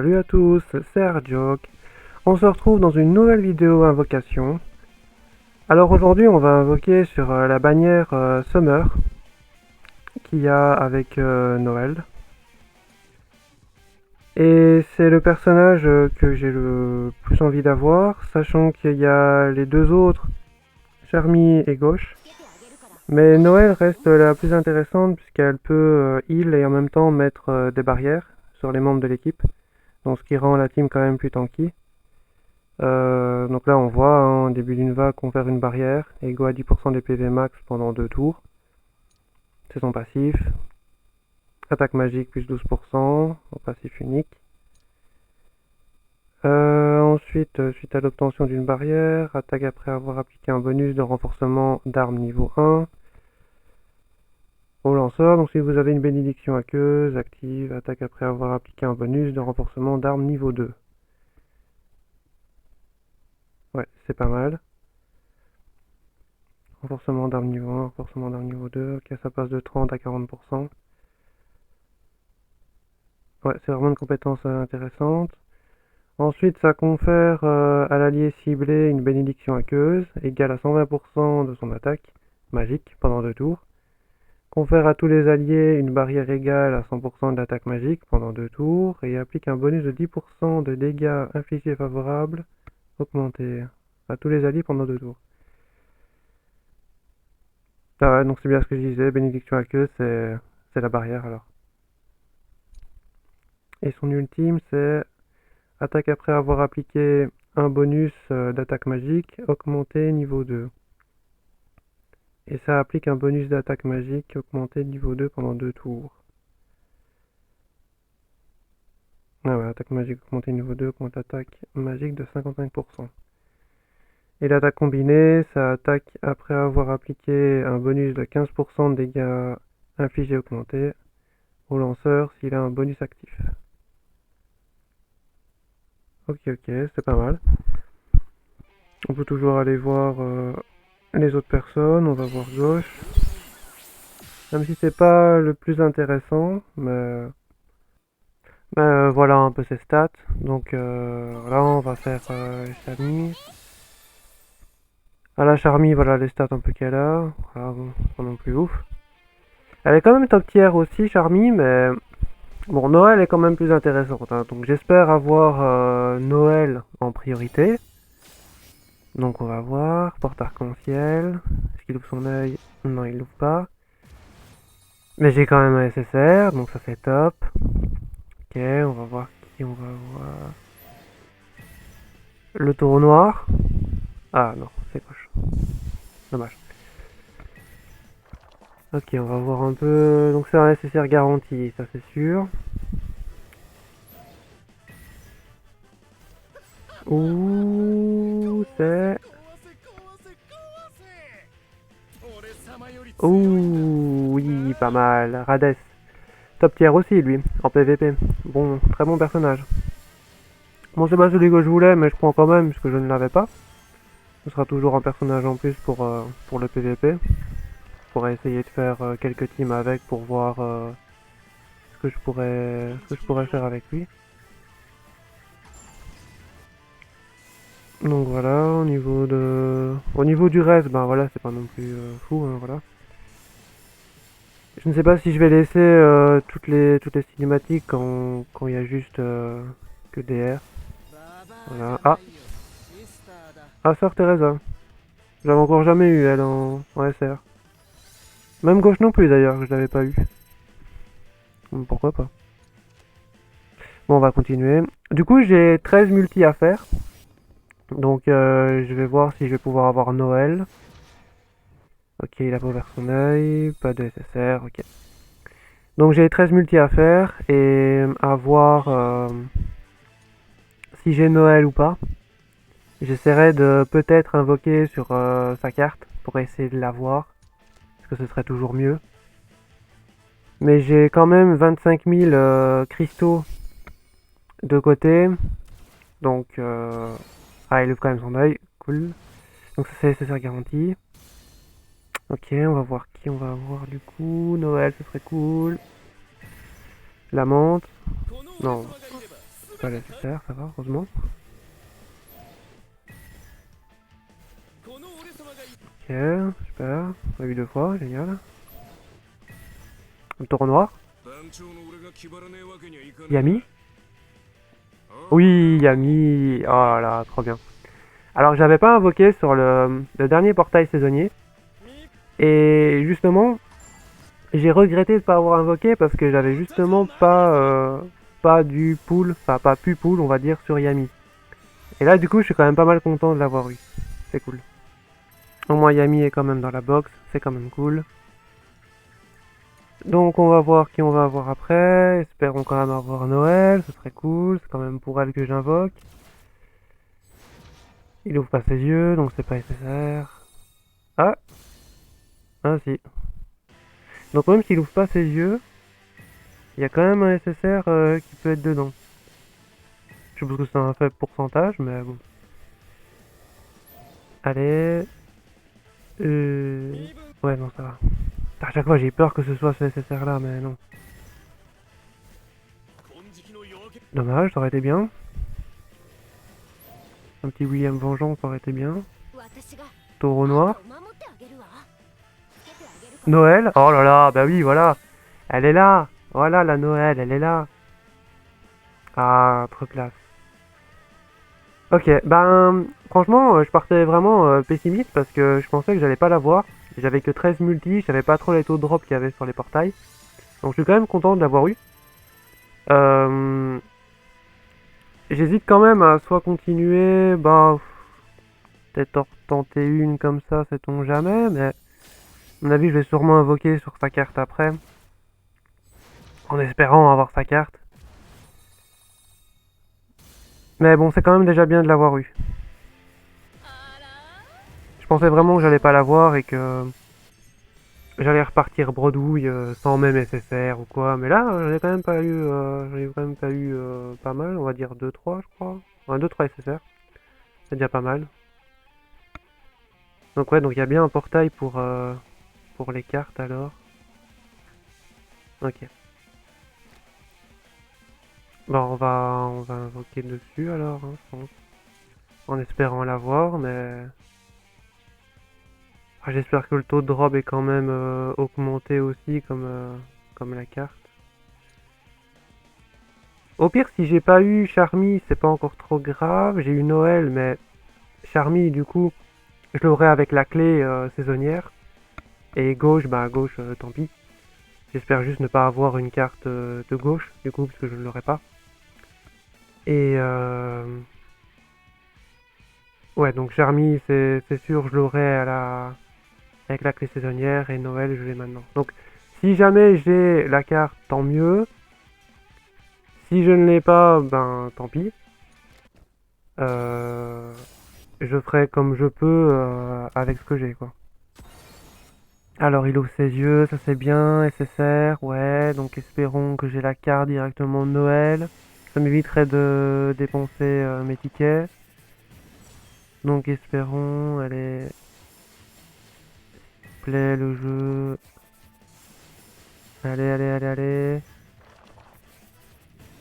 Salut à tous, c'est Arjoke. On se retrouve dans une nouvelle vidéo invocation. Alors aujourd'hui on va invoquer sur la bannière Summer qu'il y a avec Noël. Et c'est le personnage que j'ai le plus envie d'avoir, sachant qu'il y a les deux autres, Charmy et Gauche. Mais Noël reste la plus intéressante puisqu'elle peut heal et en même temps mettre des barrières sur les membres de l'équipe. Donc ce qui rend la team quand même plus tanky. Donc là on voit hein, au début d'une vague confère une barrière, égaux à 10% des PV max pendant 2 tours. C'est son passif. Attaque magique plus 12%, en passif unique. Ensuite, suite à l'obtention d'une barrière, attaque après avoir appliqué un bonus de renforcement d'armes niveau 1. Au lanceur, donc si vous avez une bénédiction aqueuse, active, attaque après avoir appliqué un bonus de renforcement d'armes niveau 2. Ouais, c'est pas mal. Renforcement d'armes niveau 1, renforcement d'armes niveau 2, ok, ça passe de 30 à 40%. Ouais, c'est vraiment une compétence intéressante. Ensuite, ça confère à l'allié ciblé une bénédiction aqueuse, égale à 120% de son attaque magique pendant 2 tours. Confère à tous les alliés une barrière égale à 100% de l'attaque magique pendant 2 tours, et applique un bonus de 10% de dégâts infligés favorables augmentés à tous les alliés pendant 2 tours. Ah ouais, donc c'est bien ce que je disais, bénédiction aqueuse, c'est la barrière alors. Et son ultime, c'est attaque après avoir appliqué un bonus d'attaque magique, augmenté niveau 2. Et ça applique un bonus d'attaque magique, augmenté niveau 2 pendant 2 tours. Ah ouais, attaque magique augmentée niveau 2, augmente attaque magique de 55%. Et l'attaque combinée, ça attaque après avoir appliqué un bonus de 15% de dégâts infligés augmentés au lanceur s'il a un bonus actif. Ok, c'est pas mal. On peut toujours aller voir les autres personnes, on va voir Gauche. Même si c'est pas le plus intéressant, mais voilà un peu ses stats. Donc là on va faire Charmy. Ah la Charmy, voilà les stats un peu qu'elle a. Voilà, bon, pas non plus ouf. Elle est quand même top tier aussi Charmy, mais bon Noël est quand même plus intéressante. Hein. Donc j'espère avoir Noël en priorité. Donc on va voir, porte arc-en-ciel. Est-ce qu'il ouvre son œil? Non, il l'ouvre pas. Mais j'ai quand même un SSR, donc ça c'est top. Ok, on va voir qui on va voir. Le taureau noir. Ah non, c'est Gauche. Dommage. Ok, on va voir un peu. Donc c'est un SSR garanti, ça c'est sûr. Ouh, c'est... Ouh, oui, pas mal. Rades. Top tier aussi, lui, en PVP. Bon, très bon personnage. Bon, c'est pas celui que je voulais, mais je prends quand même, puisque je ne l'avais pas. Ce sera toujours un personnage en plus pour le PVP. Je pourrais essayer de faire quelques teams avec pour voir ce que je pourrais faire avec lui. Donc voilà, au niveau du reste, ben voilà, c'est pas non plus fou, hein, voilà. Je ne sais pas si je vais laisser toutes les cinématiques quand il y a juste que DR. Voilà. Ah, Sœur Teresa. J'avais encore jamais eu elle en SR. Même Gauche non plus d'ailleurs, que je l'avais pas eu. Pourquoi pas. Bon, on va continuer. Du coup, j'ai 13 multi à faire. Donc, je vais voir si je vais pouvoir avoir Noël. Ok, il a pas ouvert son œil. Pas de SSR, ok. Donc, j'ai 13 multi à faire et à voir si j'ai Noël ou pas. J'essaierai de peut-être invoquer sur sa carte pour essayer de l'avoir. Parce que ce serait toujours mieux. Mais j'ai quand même 25 000 cristaux de côté. Donc, ah, il ouvre quand même son œil. Cool. Donc ça c'est SSR garanti. Ok, on va voir qui on va avoir du coup. Noël, ce serait cool. La menthe. Non. pas nécessaire, ça va, heureusement. Ok, super. On a vu 2 fois, génial. Le taureau noir. Yami. Oui, Yami. Oh là là, trop bien. Alors, j'avais pas invoqué sur le dernier portail saisonnier. Et justement, j'ai regretté de pas avoir invoqué parce que j'avais justement pas du pull, enfin pas pu pull, on va dire, sur Yami. Et là, du coup, je suis quand même pas mal content de l'avoir eu. C'est cool. Au moins, Yami est quand même dans la box, c'est quand même cool. Donc, on va voir qui on va avoir après. Espérons quand même avoir Noël, ce serait cool. C'est quand même pour elle que j'invoque. Il ouvre pas ses yeux, donc c'est pas nécessaire. Ah, ah si. Donc même s'il ouvre pas ses yeux, il y a quand même un SSR qui peut être dedans. Je suppose que c'est un faible pourcentage, mais bon. Allez. Ouais, non, ça va. À chaque fois, j'ai peur que ce soit ce SSR là, mais non. Dommage, ça aurait été bien. Un petit William Vengeance, ça aurait été bien. Taureau noir. Noël. Oh là là, bah oui, voilà. Elle est là. Voilà la Noël, elle est là. Ah, trop classe. Ok, ben franchement, je partais vraiment pessimiste parce que je pensais que j'allais pas l'avoir. J'avais que 13 multi, je savais pas trop les taux de drop qu'il y avait sur les portails. Donc je suis quand même content de l'avoir eu. Euh, J'hésite quand même à soit continuer, bah peut-être en tenter une comme ça, sait-on jamais, mais à mon avis je vais sûrement invoquer sur sa carte après. En espérant avoir sa carte. Mais bon, c'est quand même déjà bien de l'avoir eu. Je pensais vraiment que j'allais pas l'avoir et que j'allais repartir bredouille sans même SSR ou quoi, mais là j'en ai quand même pas eu, pas mal, on va dire 2-3 je crois. Ouais, 2-3 SSR, c'est déjà pas mal. Donc ouais, donc il y a bien un portail pour les cartes alors. Ok. Bon, on va invoquer dessus alors, hein, je pense. En espérant l'avoir, mais... Ah, j'espère que le taux de drop est quand même augmenté aussi comme la carte. Au pire, si j'ai pas eu Charmy, c'est pas encore trop grave. J'ai eu Noël, mais Charmy, du coup, je l'aurai avec la clé saisonnière. Et gauche, bah gauche, tant pis. J'espère juste ne pas avoir une carte de gauche, du coup, parce que je ne l'aurai pas. Et ouais, donc Charmy, c'est sûr, je l'aurai avec la clé saisonnière. Et Noël, je l'ai maintenant. Donc, si jamais j'ai la carte, tant mieux. Si je ne l'ai pas, ben tant pis. Euh, je ferai comme je peux avec ce que j'ai, quoi. Alors il ouvre ses yeux, ça c'est bien, SSR, ouais, donc espérons que j'ai la carte directement de Noël. Ça m'éviterait de dépenser mes tickets. Donc espérons, allez, plaît le jeu. Allez, allez, allez, allez.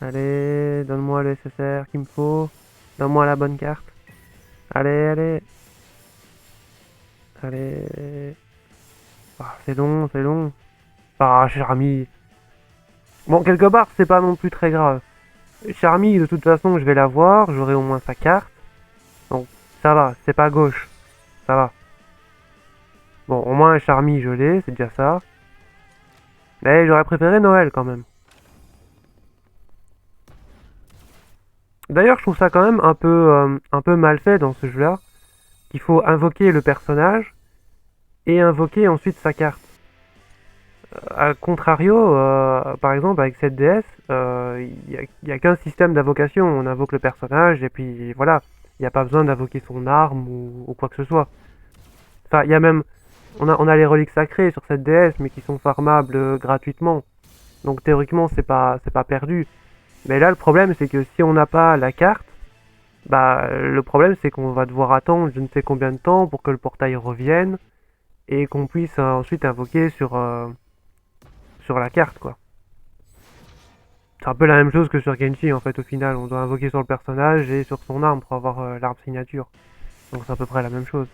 Allez, donne-moi le SSR qu'il me faut. Donne-moi la bonne carte. Allez, allez. Allez. Ah, c'est long, c'est long. Ah, Charmy. Bon, quelque part, c'est pas non plus très grave. Charmy, de toute façon, je vais la voir, j'aurai au moins sa carte. Donc, ça va, c'est pas gauche. Ça va. Bon, au moins, Charmy, je l'ai, c'est déjà ça. Mais j'aurais préféré Noël quand même. D'ailleurs, je trouve ça quand même un peu mal fait dans ce jeu-là. Qu'il faut invoquer le personnage et invoquer ensuite sa carte. A contrario, par exemple, avec cette DS, il n'y a qu'un système d'invocation. On invoque le personnage et puis voilà. Il n'y a pas besoin d'invoquer son arme ou quoi que ce soit. Enfin, il y a même... on a les reliques sacrées sur cette DS, mais qui sont farmables gratuitement. Donc théoriquement, c'est pas perdu. Mais là, le problème, c'est que si on n'a pas la carte, bah, le problème, c'est qu'on va devoir attendre je ne sais combien de temps pour que le portail revienne et qu'on puisse ensuite invoquer sur la carte, quoi. C'est un peu la même chose que sur Genshi en fait au final, on doit invoquer sur le personnage et sur son arme pour avoir l'arbre signature. Donc c'est à peu près la même chose.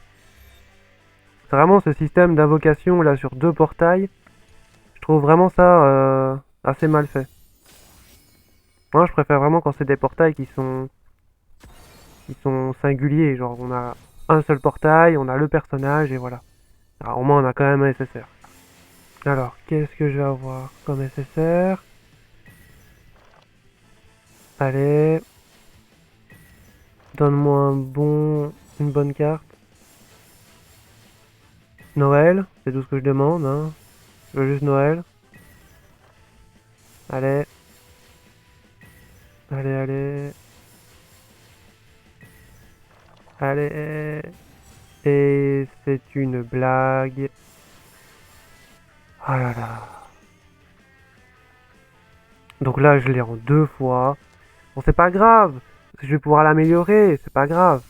C'est vraiment ce système d'invocation là sur 2 portails, je trouve vraiment ça assez mal fait. Moi je préfère vraiment quand c'est des portails qui sont singuliers, genre on a un seul portail, on a le personnage et voilà. Alors au moins on a quand même un SSR. Alors qu'est-ce que je vais avoir comme SSR? Allez, donne-moi une bonne carte. Noël, c'est tout ce que je demande, hein. Je veux juste Noël. Allez, allez, allez, allez. Et c'est une blague. Ah là là. Donc là, je l'ai en 2 fois. Bon, c'est pas grave. Je vais pouvoir l'améliorer, c'est pas grave.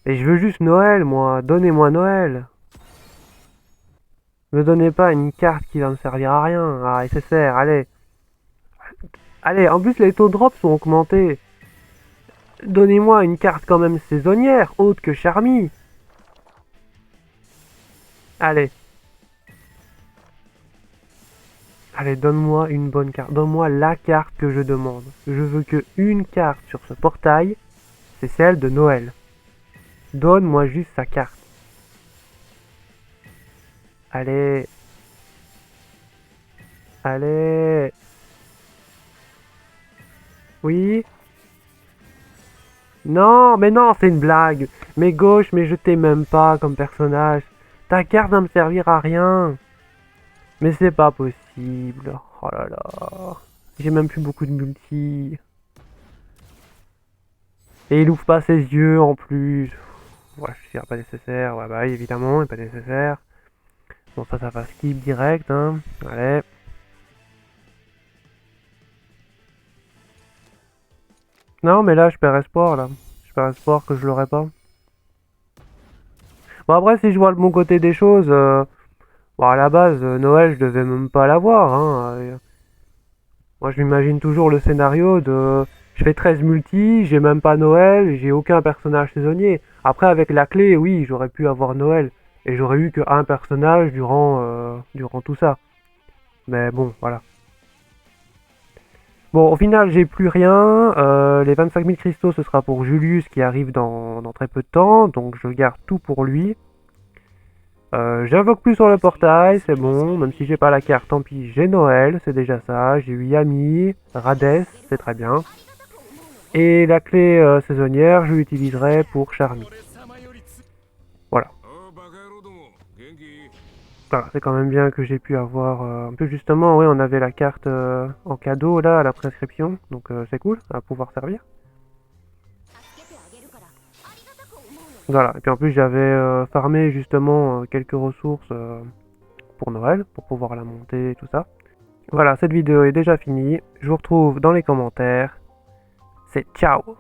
Et je veux juste Noël, moi. Donnez-moi Noël. Me donnez pas une carte qui va me servir à rien. Ah, SSR, allez. Allez, en plus, les taux de drop sont augmentés. Donnez-moi une carte quand même saisonnière, autre que Charmy. Allez. Allez, donne-moi une bonne carte. Donne-moi la carte que je demande. Je veux que une carte sur ce portail, c'est celle de Noël. Donne-moi juste sa carte. Allez. Allez. Oui. Non, mais non, c'est une blague. Mais gauche, mais je t'aime même pas comme personnage. Ta carte va me servir à rien. Mais c'est pas possible. Oh là là. J'ai même plus beaucoup de multi. Et il ouvre pas ses yeux en plus. Ouais, je dirais pas nécessaire. Ouais, bah oui, évidemment, pas nécessaire. Bon, ça va skip direct, hein. Allez. Non, mais là, je perds espoir, là. Je perds espoir que je l'aurai pas. Bon, après, si je vois le bon côté des choses, bon, à la base, Noël, je devais même pas l'avoir, hein. Moi, je m'imagine toujours le scénario de... Je fais 13 multi, j'ai même pas Noël, j'ai aucun personnage saisonnier. Après, avec la clé, oui, j'aurais pu avoir Noël. Et j'aurais eu qu'un personnage durant tout ça. Mais bon, voilà. Bon, au final, j'ai plus rien. Les 25 000 cristaux, ce sera pour Julius qui arrive dans très peu de temps. Donc, je garde tout pour lui. J'invoque plus sur le portail, c'est bon. Même si j'ai pas la carte, tant pis, j'ai Noël, c'est déjà ça. J'ai eu Yami, Rades, c'est très bien. Et la clé saisonnière, je l'utiliserai pour Charmy. Voilà. Voilà, c'est quand même bien que j'ai pu avoir... un peu justement, ouais, on avait la carte en cadeau, là, à la prescription. Donc c'est cool, à pouvoir servir. Voilà, et puis en plus j'avais farmé justement quelques ressources pour Noël, pour pouvoir la monter et tout ça. Voilà, cette vidéo est déjà finie. Je vous retrouve dans les commentaires. C'est ciao!